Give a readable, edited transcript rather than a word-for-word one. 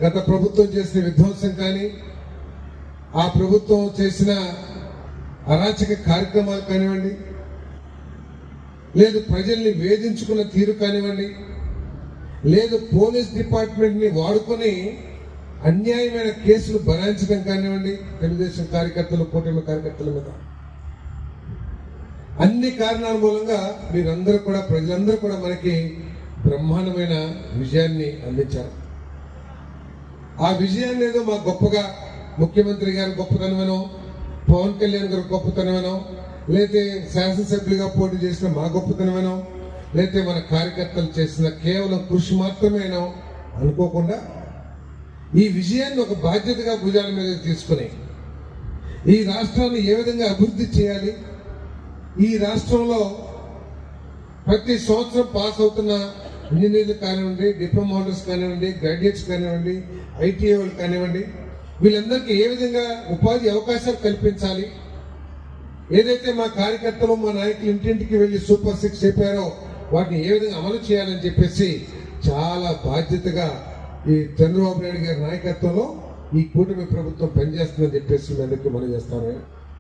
గత ప్రభుత్వం చేసిన విధ్వంసం కానీ, ఆ ప్రభుత్వం చేసిన అరాచక కార్యక్రమాలు కానివ్వండి, లేదు ప్రజల్ని వేధించుకున్న తీరు కానివ్వండి, లేదు పోలీస్ డిపార్ట్మెంట్ని వాడుకొని అన్యాయమైన కేసులు బనాయించడం కానివ్వండి, తెలుగుదేశం కార్యకర్తలు, కూటమి కార్యకర్తల మీద అన్ని కారణాల మూలంగా మీరందరూ కూడా, ప్రజలందరూ కూడా మనకి బ్రహ్మాండమైన విజయాన్ని అందించారు. ఆ విజయాన్ని ఏదో మా గొప్పగా ముఖ్యమంత్రి గారి గొప్పతనమేనో, పవన్ కళ్యాణ్ గారి గొప్పతనమేనో, లేతే శాసనసభ్యులుగా పోటీ చేసిన మా గొప్పతనమేనో, లేతే మన కార్యకర్తలు చేసిన కేవలం కృషి మాత్రమేనో అనుకోకుండా ఈ విజయాన్ని ఒక బాధ్యతగా భుజాల మీద తీసుకుని ఈ రాష్ట్రాన్ని ఏ విధంగా అభివృద్ధి చేయాలి, ఈ రాష్ట్రంలో ప్రతి సంవత్సరం పాస్ అవుతున్న ఇంజనీర్లు కానివ్వండి, డిప్లొమా హోల్డర్స్ కానివ్వండి, గ్రాడ్యుయేట్స్ కానివ్వండి, ఐటీఐ వాళ్ళు కానివ్వండి, వీళ్ళందరికీ ఏ విధంగా ఉపాధి అవకాశాలు కల్పించాలి, ఏదైతే మా కార్యకర్తలు, మా నాయకులు ఇంటింటికి వెళ్ళి సూపర్ 6 చెప్పారో వాటిని ఏ విధంగా అమలు చేయాలని చెప్పేసి చాలా బాధ్యతగా ఈ చంద్రబాబు నాయుడు గారి నాయకత్వంలో ఈ కూటమి ప్రభుత్వం పనిచేస్తుందని చెప్పేసి మీ అందరికీ మనం చేస్తాను.